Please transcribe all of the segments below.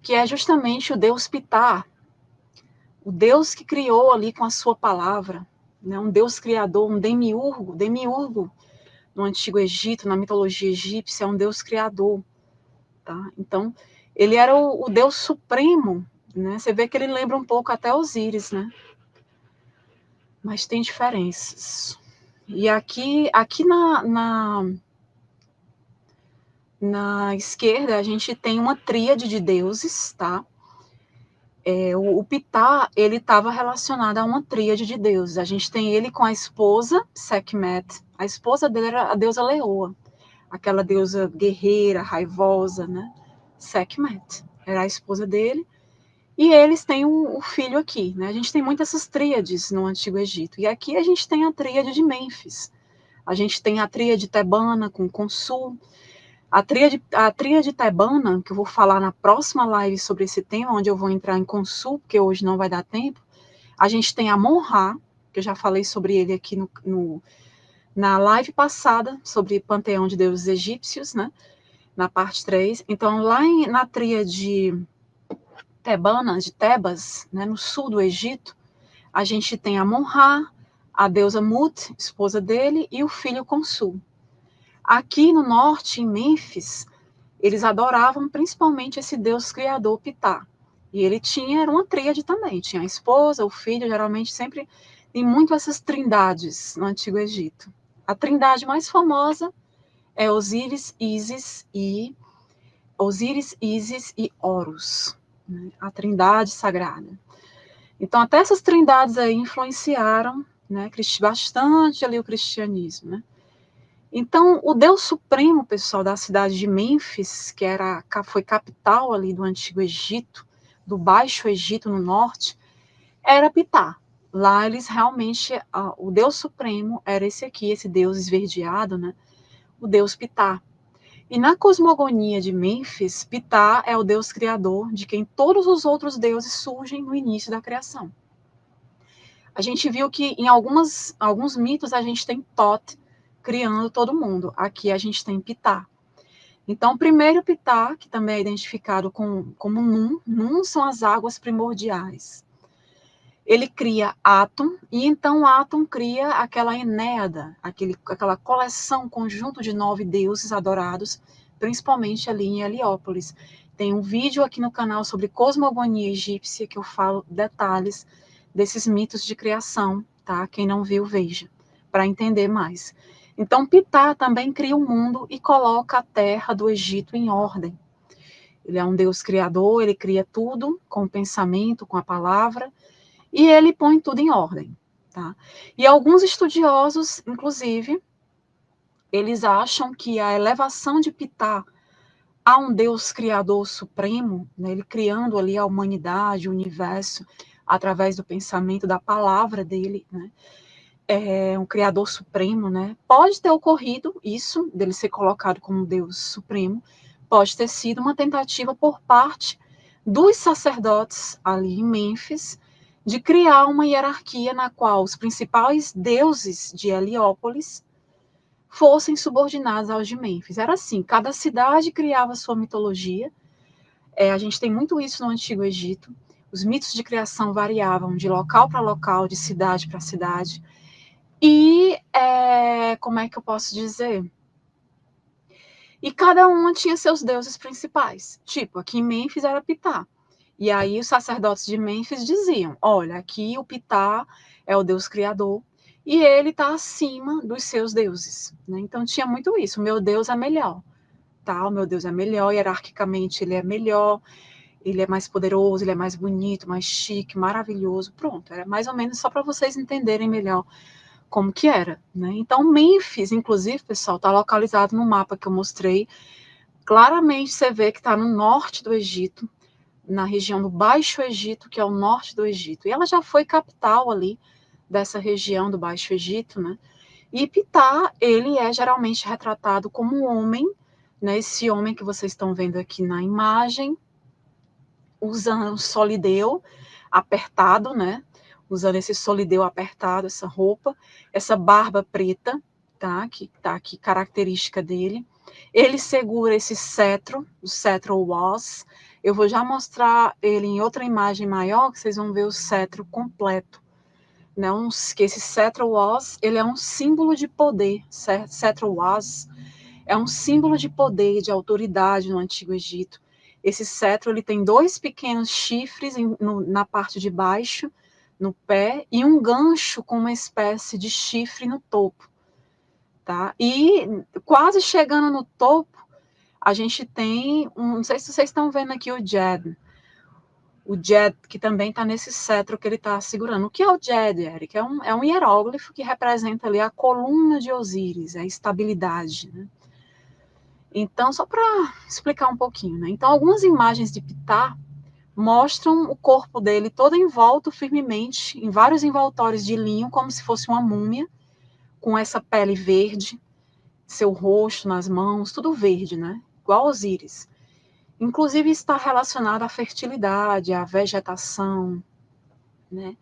que é justamente o Deus Ptah, o Deus que criou ali com a sua palavra, né? Um Deus criador, um demiurgo no Antigo Egito, na mitologia egípcia, é um Deus criador, tá? Então, ele era o Deus supremo, né? Você vê que ele lembra um pouco até Osíris, né? Mas tem diferenças. E aqui na esquerda, a gente tem uma tríade de deuses, tá? O Ptah, ele estava relacionado a uma tríade de deuses. A gente tem ele com a esposa, Sekhmet. A esposa dele era a deusa Leoa, aquela deusa guerreira, raivosa, né? Sekhmet era a esposa dele. E eles têm o filho aqui, né? A gente tem muitas essas tríades no Antigo Egito. E aqui a gente tem a tríade de Mênfis. A gente tem a tríade tebana com Khonsu. A tríade tebana, que eu vou falar na próxima live sobre esse tema, onde eu vou entrar em Khonsu, porque hoje não vai dar tempo. A gente tem a Monra, que eu já falei sobre ele aqui na live passada, sobre Panteão de Deuses Egípcios, né? Na parte 3. Então, lá na tríade tebana, de Tebas, né, no sul do Egito, a gente tem a Monra, a deusa Mut, esposa dele, e o filho Khonsu. Aqui no norte, em Mênfis, eles adoravam principalmente esse deus criador Ptah. E ele era uma tríade também, tinha a esposa, o filho, geralmente sempre tem muito essas trindades no Antigo Egito. A trindade mais famosa é Osíris, Ísis e Horus, né? A trindade sagrada. Então, até essas trindades aí influenciaram, né, bastante ali o cristianismo, né? Então, o Deus Supremo, pessoal, da cidade de Mênfis, que foi capital ali do Antigo Egito, do Baixo Egito no norte, era Ptah. Lá eles realmente, o Deus Supremo era esse aqui, esse Deus esverdeado, né? O Deus Ptah. E na cosmogonia de Mênfis, Ptah é o Deus criador, de quem todos os outros deuses surgem no início da criação. A gente viu que em alguns mitos a gente tem Thoth criando todo mundo. Aqui a gente tem Ptah. Então, o primeiro Ptah, que também é identificado como Nun são as águas primordiais. Ele cria Atum, e então Atum cria aquela Enéada, aquela coleção, conjunto de 9 deuses adorados, principalmente ali em Heliópolis. Tem um vídeo aqui no canal sobre cosmogonia egípcia, que eu falo detalhes desses mitos de criação, tá? Quem não viu, veja, para entender mais. Então, Ptah também cria o mundo e coloca a terra do Egito em ordem. Ele é um Deus criador, ele cria tudo com o pensamento, com a palavra, e ele põe tudo em ordem, tá? E alguns estudiosos, inclusive, eles acham que a elevação de Ptah a um Deus criador supremo, né, ele criando ali a humanidade, o universo, através do pensamento, da palavra dele, né, é um criador supremo, né, pode ter ocorrido isso, dele ser colocado como Deus supremo, pode ter sido uma tentativa por parte dos sacerdotes ali em Mênfis, de criar uma hierarquia na qual os principais deuses de Heliópolis fossem subordinados aos de Mênfis. Era assim, cada cidade criava sua mitologia. A gente tem muito isso no Antigo Egito. Os mitos de criação variavam de local para local, de cidade para cidade. E, como é que eu posso dizer? E cada uma tinha seus deuses principais. Tipo, aqui em Mênfis era Ptah. E aí os sacerdotes de Mênfis diziam, olha, aqui o Ptah é o deus criador, e ele está acima dos seus deuses, né? Então tinha muito isso, o meu Deus é melhor, tá? O meu Deus é melhor, hierarquicamente ele é melhor, ele é mais poderoso, ele é mais bonito, mais chique, maravilhoso, pronto. Era mais ou menos só para vocês entenderem melhor como que era, né? Então Mênfis, inclusive, pessoal, está localizado no mapa que eu mostrei, claramente você vê que está no norte do Egito, na região do Baixo Egito, que é o norte do Egito. E ela já foi capital ali dessa região do Baixo Egito, né? E Ptah, ele é geralmente retratado como um homem, né? Esse homem que vocês estão vendo aqui na imagem, usando um solideu apertado, né? Usando esse solideu apertado, essa roupa, essa barba preta, tá? Que tá aqui, característica dele. Ele segura esse cetro, o cetro was. Eu vou já mostrar ele em outra imagem maior, que vocês vão ver o cetro completo. Não, que esse cetro was, ele é um símbolo de poder. Cetro was é um símbolo de poder, de autoridade no Antigo Egito. Esse cetro, ele tem 2 pequenos chifres na parte de baixo, no pé, e um gancho com uma espécie de chifre no topo. Tá? E quase chegando no topo, a gente tem, não sei se vocês estão vendo aqui o Djed, que também está nesse cetro que ele está segurando. O que é o Djed, Eric? É um hieróglifo que representa ali a coluna de Osíris, a estabilidade, né? Então, só para explicar um pouquinho, né? Então, algumas imagens de Ptah mostram o corpo dele todo envolto firmemente em vários envoltórios de linho, como se fosse uma múmia, com essa pele verde, seu rosto nas mãos, tudo verde, né? Igual Osíris. Inclusive está relacionado à fertilidade, à vegetação, né?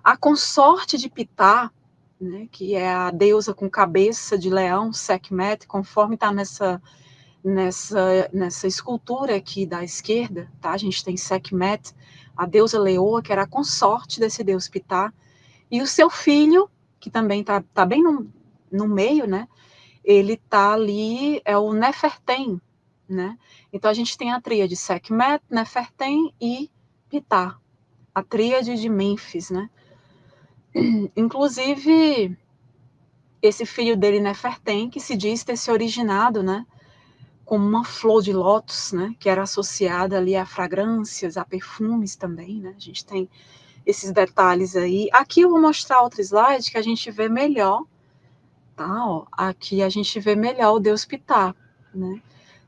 A consorte de Ptah, né, que é a deusa com cabeça de leão, Sekhmet, conforme está nessa escultura aqui da esquerda, tá? A gente tem Sekhmet, a deusa leoa, que era a consorte desse deus Ptah, e o seu filho, que também tá bem no meio, né? Ele tá ali, é o Nefertem, né? Então a gente tem a tríade Sekhmet, Nefertem e Ptah, a tríade de Mênfis, né? Inclusive, esse filho dele, Nefertem, que se diz ter se originado, né? Como uma flor de lótus, né, que era associada ali a fragrâncias, a perfumes também, né, a gente tem esses detalhes aí. Aqui eu vou mostrar outro slide que a gente vê melhor, tá, ó, aqui a gente vê melhor o deus Ptah, né,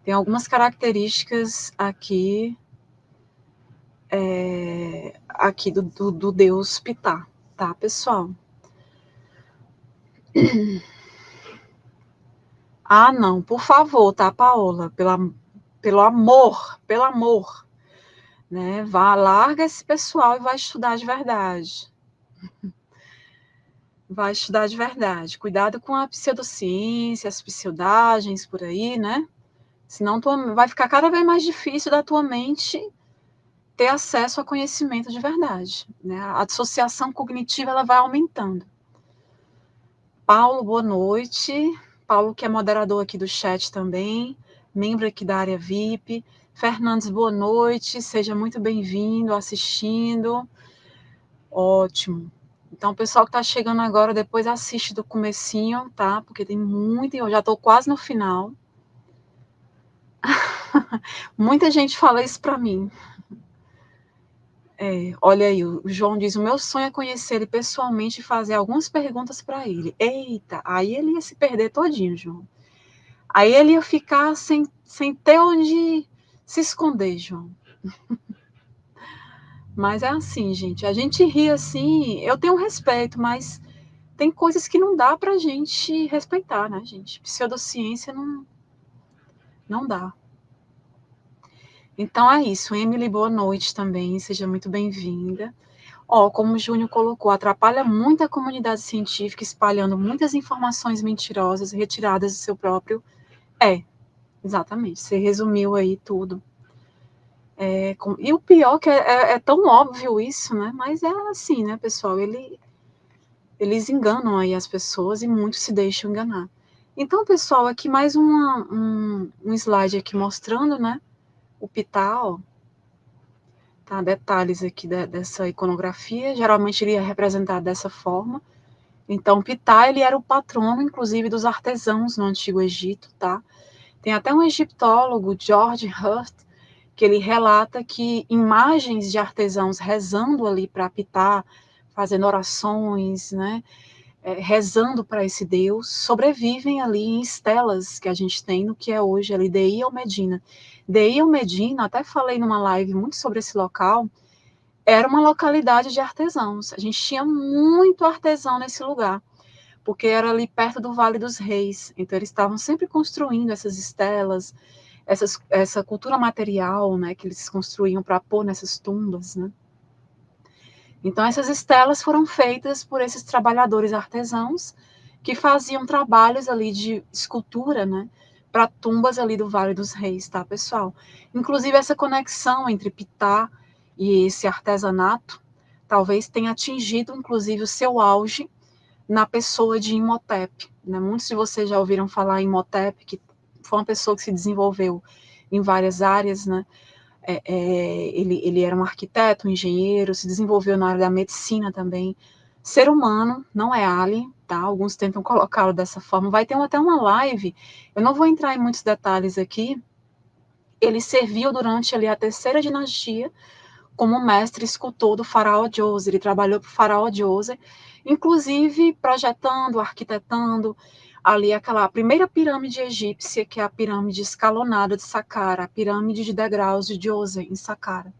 tem algumas características aqui, aqui do deus Ptah, tá, pessoal? Ah, não, por favor, tá, Paola, pelo amor, né? Vá, larga esse pessoal e vai estudar de verdade. Vai estudar de verdade. Cuidado com a pseudociência, as pseudagens por aí, né? Senão vai ficar cada vez mais difícil da tua mente ter acesso a conhecimento de verdade, né? A dissociação cognitiva ela vai aumentando. Paulo, boa noite. Paulo, que é moderador aqui do chat também, membro aqui da área VIP. Fernandes, boa noite. Seja muito bem-vindo, assistindo. Ótimo. Então, o pessoal que está chegando agora, depois assiste do comecinho, tá? Porque tem muito, eu já estou quase no final. Muita gente fala isso para mim. Olha aí, o João diz, o meu sonho é conhecer ele pessoalmente e fazer algumas perguntas para ele. Eita, aí ele ia se perder todinho, João. Aí ele ia ficar sem ter onde se esconder, João. Mas é assim, gente, a gente ri assim, eu tenho respeito, mas tem coisas que não dá pra gente respeitar, né, gente? Pseudociência não dá. Então é isso. Emily, boa noite também. Seja muito bem-vinda. Ó, como o Júnior colocou, atrapalha muito a comunidade científica, espalhando muitas informações mentirosas retiradas do seu próprio. Exatamente. Você resumiu aí tudo. E o pior que é tão óbvio isso, né? Mas é assim, né, pessoal? Eles enganam aí as pessoas e muitos se deixam enganar. Então, pessoal, aqui mais um slide aqui mostrando, né, o Ptah, ó, tá, detalhes aqui dessa iconografia, geralmente ele é representado dessa forma. Então, Ptah, ele era o patrono, inclusive, dos artesãos no Antigo Egito, tá? Tem até um egiptólogo, George Hurt, que ele relata que imagens de artesãos rezando ali para Ptah, fazendo orações, né, rezando para esse Deus, sobrevivem ali em estelas que a gente tem no que é hoje ali Deir el-Medina. Deir el-Medina, até falei numa live muito sobre esse local, era uma localidade de artesãos. A gente tinha muito artesão nesse lugar, porque era ali perto do Vale dos Reis. Então eles estavam sempre construindo essas estelas, essa cultura material, né, que eles construíam para pôr nessas tumbas, né? Então, essas estelas foram feitas por esses trabalhadores artesãos que faziam trabalhos ali de escultura, né, para tumbas ali do Vale dos Reis, tá, pessoal? Inclusive, essa conexão entre Ptah e esse artesanato talvez tenha atingido, inclusive, o seu auge na pessoa de Imhotep, né? Muitos de vocês já ouviram falar em Imhotep, que foi uma pessoa que se desenvolveu em várias áreas, né? Ele era um arquiteto, um engenheiro, se desenvolveu na área da medicina também. Ser humano, não é alien, tá? Alguns tentam colocá-lo dessa forma. Vai ter até uma live, eu não vou entrar em muitos detalhes aqui. Ele serviu durante ali a terceira dinastia como mestre escultor do faraó Djoser. Ele trabalhou para o faraó Djoser, inclusive projetando, arquitetando ali aquela primeira pirâmide egípcia, que é a pirâmide escalonada de Saqqara, a pirâmide de degraus de Djoser, em Saqqara.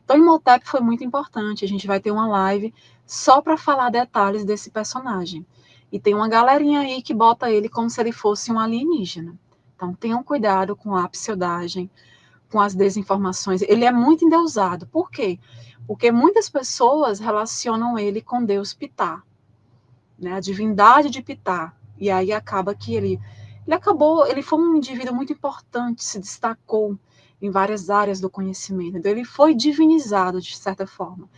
Então, Imhotep foi muito importante. A gente vai ter uma live só para falar detalhes desse personagem. E tem uma galerinha aí que bota ele como se ele fosse um alienígena. Então, tenham cuidado com a pseudagem, com as desinformações. Ele é muito endeusado. Por quê? Porque muitas pessoas relacionam ele com Deus Ptah, né? A divindade de Ptah. E aí acaba que ele foi um indivíduo muito importante, se destacou em várias áreas do conhecimento. Então, ele foi divinizado, de certa forma.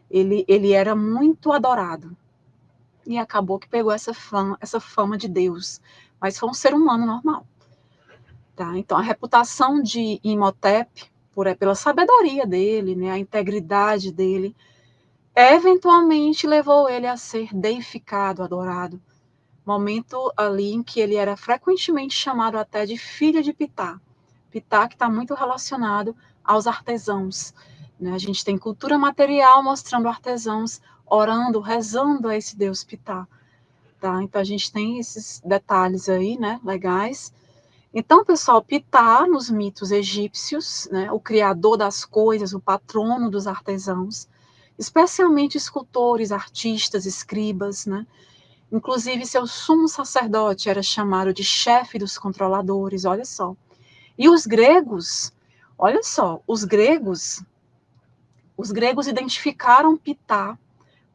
Ele era muito adorado. E acabou que pegou essa fama de Deus. Mas foi um ser humano normal. Tá? Então, a reputação de Imhotep, pela sabedoria dele, né, a integridade dele, eventualmente levou ele a ser deificado, adorado. Momento ali em que ele era frequentemente chamado até de filho de Ptah. Ptah que está muito relacionado aos artesãos. Né? A gente tem cultura material mostrando artesãos orando, rezando a esse deus Ptah. Tá? Então a gente tem esses detalhes aí, né, legais. Então, pessoal, Ptah, nos mitos egípcios, né, o criador das coisas, o patrono dos artesãos, especialmente escultores, artistas, escribas, né? Inclusive, seu sumo sacerdote era chamado de chefe dos controladores, olha só. E os gregos, olha só, os gregos identificaram Ptah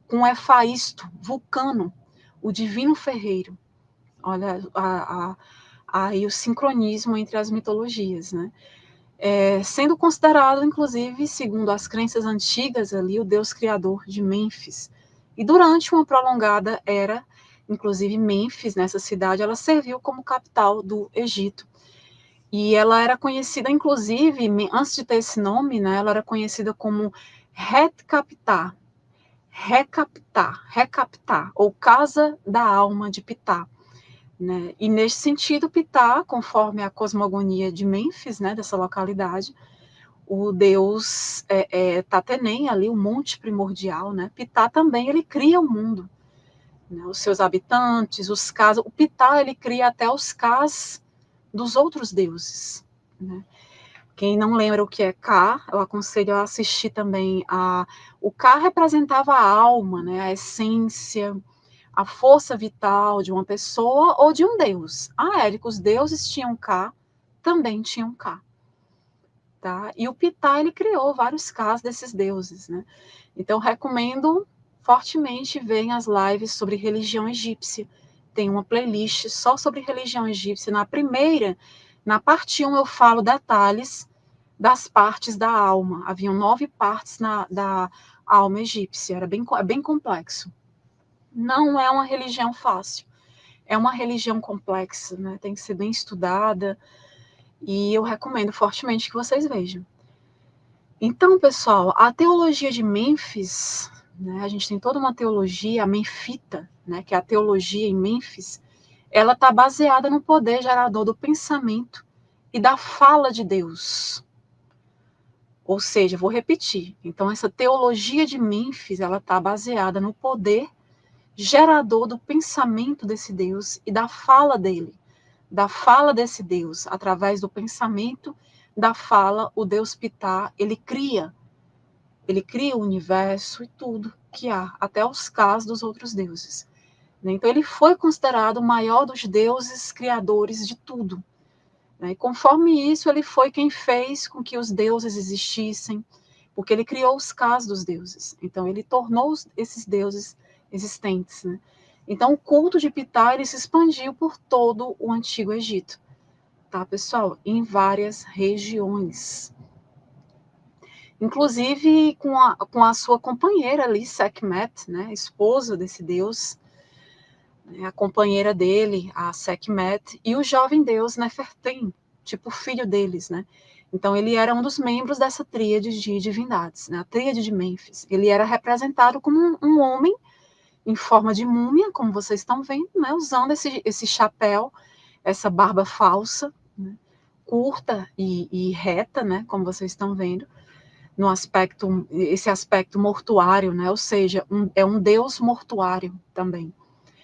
com Hefaisto, Vulcano, o divino ferreiro. Olha aí o sincronismo entre as mitologias, né? Sendo considerado, inclusive, segundo as crenças antigas ali, o deus criador de Mênfis. E durante uma prolongada era, inclusive Mênfis, nessa cidade, ela serviu como capital do Egito. E ela era conhecida, inclusive, antes de ter esse nome, né, ela era conhecida como Retkaptah, ou Casa da Alma de Ptah. Né? E nesse sentido, Ptah, conforme a cosmogonia de Mênfis, né, dessa localidade, o deus Tatenem, ali, o monte primordial, né? Ptah também, ele cria o mundo, né? Os seus habitantes, os Kas. O Ptah, ele cria até os Kas dos outros deuses, né? Quem não lembra o que é Ka, eu aconselho a assistir também. O Ka representava a alma, né? A essência, a força vital de uma pessoa ou de um deus. Érico, os deuses tinham Ka, também tinham Ka. Tá? E o Ptah, ele criou vários Kas desses deuses. Né? Então, recomendo fortemente verem as lives sobre religião egípcia. Tem uma playlist só sobre religião egípcia. Na parte 1, eu falo detalhes das partes da alma. Haviam 9 partes da alma egípcia. Era bem complexo. Não é uma religião fácil, é uma religião complexa, né? Tem que ser bem estudada, e eu recomendo fortemente que vocês vejam. Então, pessoal, a teologia de Mênfis, né, a gente tem toda uma teologia, a Menfita, né, que é a teologia em Mênfis, ela está baseada no poder gerador do pensamento e da fala de Deus. Ou seja, vou repetir, então essa teologia de Mênfis, ela está baseada no poder gerador do pensamento desse Deus e da fala dele, da fala desse Deus, através do pensamento, da fala, o Deus Ptah, ele cria o universo e tudo que há, até os casos dos outros deuses. Então ele foi considerado o maior dos deuses criadores de tudo. E conforme isso, ele foi quem fez com que os deuses existissem, porque ele criou os casos dos deuses. Então ele tornou esses deuses existentes. Né? Então, o culto de Ptah ele se expandiu por todo o Antigo Egito. tá, pessoal? Em várias regiões. Inclusive com a sua companheira ali, Sekhmet, né, esposa desse deus, né, a companheira dele, a Sekhmet, e o jovem deus Nefertim, tipo filho deles, né? Então ele era um dos membros dessa tríade de divindades, né, a tríade de Mênfis. Ele era representado como um homem em forma de múmia, como vocês estão vendo, né, usando esse chapéu, essa barba falsa, né, curta e reta, né, como vocês estão vendo, no aspecto, esse aspecto mortuário, né, ou seja, é um deus mortuário também.